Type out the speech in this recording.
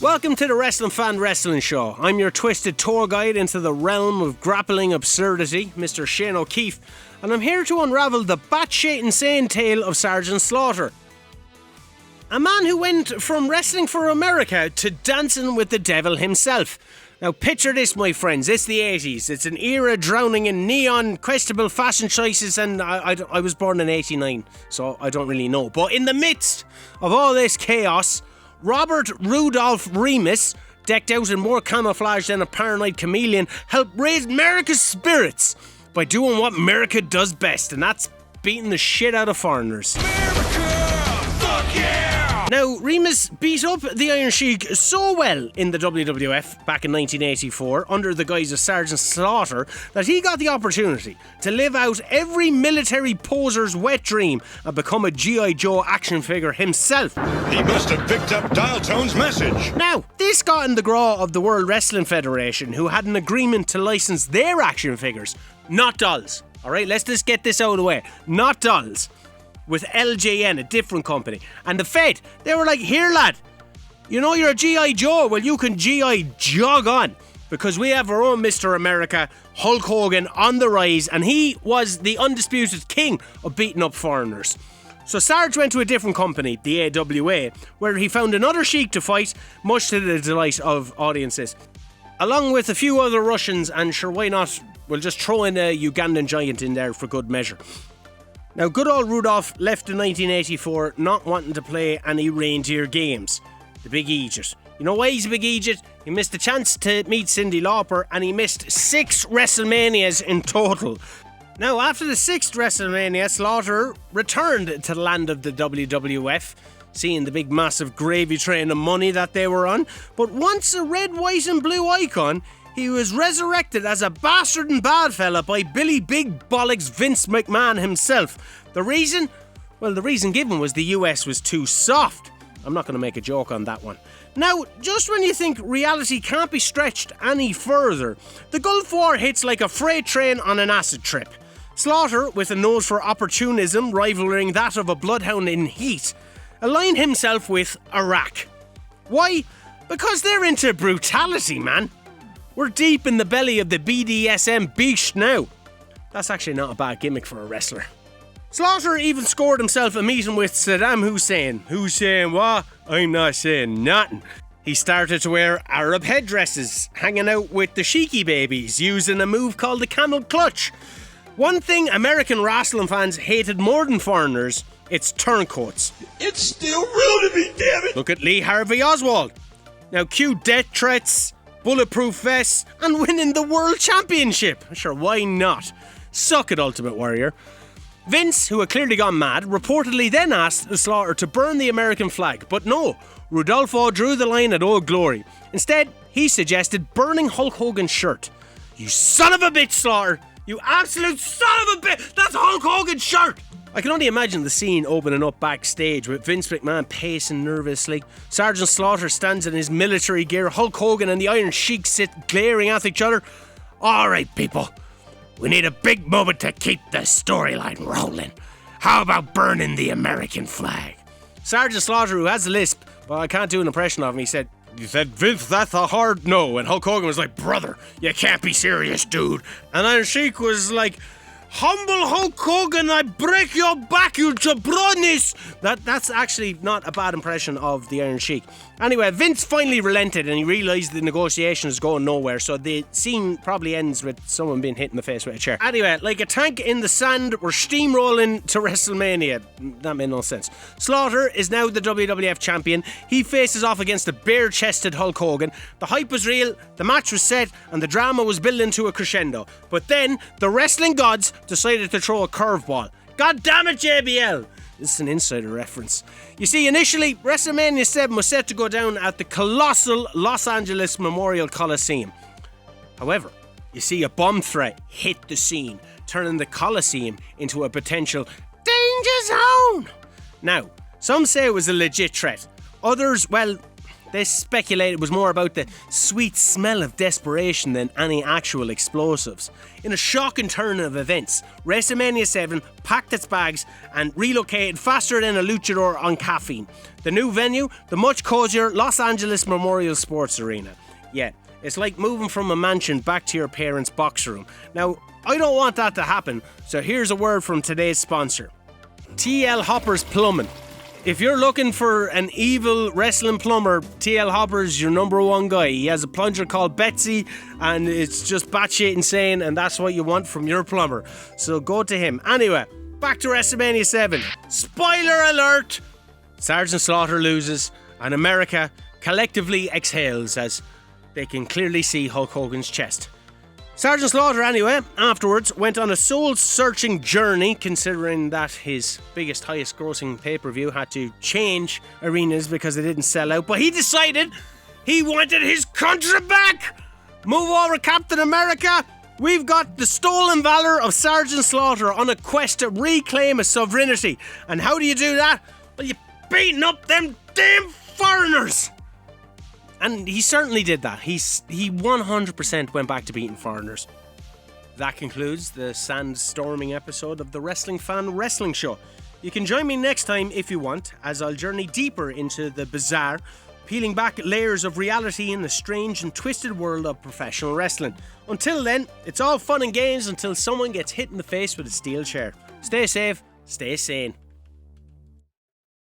Welcome to the Wrestling Fan Wrestling Show. I'm your twisted tour guide into the realm of grappling absurdity, Mr. Shane O'Keefe, and I'm here to unravel the batshit insane tale of Sergeant Slaughter. A man who went from wrestling for America to dancing with the devil himself. Now picture this, my friends, it's the 80s. It's an era drowning in neon, questionable fashion choices, and I was born in 89, so I don't really know. But in the midst of all this chaos, Robert Rudolph Remus, decked out in more camouflage than a paranoid chameleon, helped raise America's spirits by doing what America does best, and that's beating the shit out of foreigners. America! Fuck yeah! Now, Remus beat up the Iron Sheik so well in the WWF back in 1984 under the guise of Sergeant Slaughter that he got the opportunity to live out every military poser's wet dream and become a G.I. Joe action figure himself. He must have picked up Dial Tone's message. Now, this got in the graw of the World Wrestling Federation, who had an agreement to license their action figures, not dolls. Alright, let's just get this out of the way. Not dolls. With LJN, a different company. And the Fed, they were like, here lad, you know you're a G.I. Joe, well you can G.I. jog on. Because we have our own Mr. America, Hulk Hogan, on the rise, and he was the undisputed king of beating up foreigners. So Sarge went to a different company, the AWA, where he found another Sheik to fight, much to the delight of audiences. Along with a few other Russians, and sure, why not, we'll just throw in a Ugandan giant in there for good measure. Now, good old Rudolph left in 1984 not wanting to play any reindeer games. The big Egypt. You know why he's a big Egypt? He missed the chance to meet Cyndi Lauper and he missed 6 WrestleManias in total. Now, after the 6th WrestleMania, Slaughter returned to the land of the WWF, seeing the big massive gravy train of money that they were on. But once a red, white and blue icon, he was resurrected as a bastard and bad fella by Billy Big Bollocks Vince McMahon himself. The reason? Well, the reason given was the US was too soft. I'm not going to make a joke on that one. Now, just when you think reality can't be stretched any further, the Gulf War hits like a freight train on an acid trip. Slaughter, with a nose for opportunism rivaling that of a bloodhound in heat, aligned himself with Iraq. Why? Because they're into brutality, man. We're deep in the belly of the BDSM beast now. That's actually not a bad gimmick for a wrestler. Slaughter even scored himself a meeting with Saddam Hussein. Who's saying what? I'm not saying nothing. He started to wear Arab headdresses, hanging out with the Sheiky babies, using a move called the camel clutch. One thing American wrestling fans hated more than foreigners, it's turncoats. It's still real to me, damn it! Look at Lee Harvey Oswald. Now cue death threats, bulletproof vests, and winning the World Championship. Sure, why not? Suck it, Ultimate Warrior. Vince, who had clearly gone mad, reportedly then asked Slaughter to burn the American flag, but no, Rudolfo drew the line at Old Glory. Instead, he suggested burning Hulk Hogan's shirt. You son of a bitch, Slaughter! You absolute son of a bitch! That's Hulk Hogan's shirt! I can only imagine the scene opening up backstage with Vince McMahon pacing nervously. Sergeant Slaughter stands in his military gear. Hulk Hogan and the Iron Sheik sit glaring at each other. Alright, people. We need a big moment to keep the storyline rolling. How about burning the American flag? Sergeant Slaughter, who has a lisp, but I can't do an impression of him, he said, Vince, that's a hard no. And Hulk Hogan was like, brother, you can't be serious, dude. And Iron Sheik was like, humble Hulk Hogan, I break your back, you jabronis! That's actually not a bad impression of the Iron Sheik. Anyway, Vince finally relented and he realised the negotiation was going nowhere, so the scene probably ends with someone being hit in the face with a chair. Anyway, like a tank in the sand, we're steamrolling to WrestleMania. That made no sense. Slaughter is now the WWF champion. He faces off against the bare-chested Hulk Hogan. The hype was real, the match was set, and the drama was building to a crescendo. But then, the wrestling gods decided to throw a curveball. God damn it, JBL! This is an insider reference. You see, initially, WrestleMania 7 was set to go down at the colossal Los Angeles Memorial Coliseum. However, you see, a bomb threat hit the scene, turning the Coliseum into a potential danger zone. Now, some say it was a legit threat. Others, well, They speculate it was more about the sweet smell of desperation than any actual explosives. In a shocking turn of events, WrestleMania 7 packed its bags and relocated faster than a luchador on caffeine. The new venue, the much cozier Los Angeles Memorial Sports Arena. Yeah, it's like moving from a mansion back to your parents' box room. Now, I don't want that to happen, so here's a word from today's sponsor. TL Hopper's Plumbing. If you're looking for an evil wrestling plumber, TL Hopper's your number one guy. He has a plunger called Betsy, and it's just batshit insane, and that's what you want from your plumber. So go to him. Anyway, back to WrestleMania 7. Spoiler alert! Sergeant Slaughter loses, and America collectively exhales as they can clearly see Hulk Hogan's chest. Sergeant Slaughter, anyway, afterwards went on a soul-searching journey, considering that his biggest, highest-grossing pay-per-view had to change arenas because they didn't sell out. But he decided he wanted his country back! Move over, Captain America! We've got the stolen valor of Sergeant Slaughter on a quest to reclaim his sovereignty. And how do you do that? Well, you beating up them damn foreigners! And he certainly did that. He 100% went back to beating foreigners. That concludes the sandstorming episode of the Wrestling Fan Wrestling Show. You can join me next time if you want, as I'll journey deeper into the bizarre, peeling back layers of reality in the strange and twisted world of professional wrestling. Until then, it's all fun and games until someone gets hit in the face with a steel chair. Stay safe, stay sane.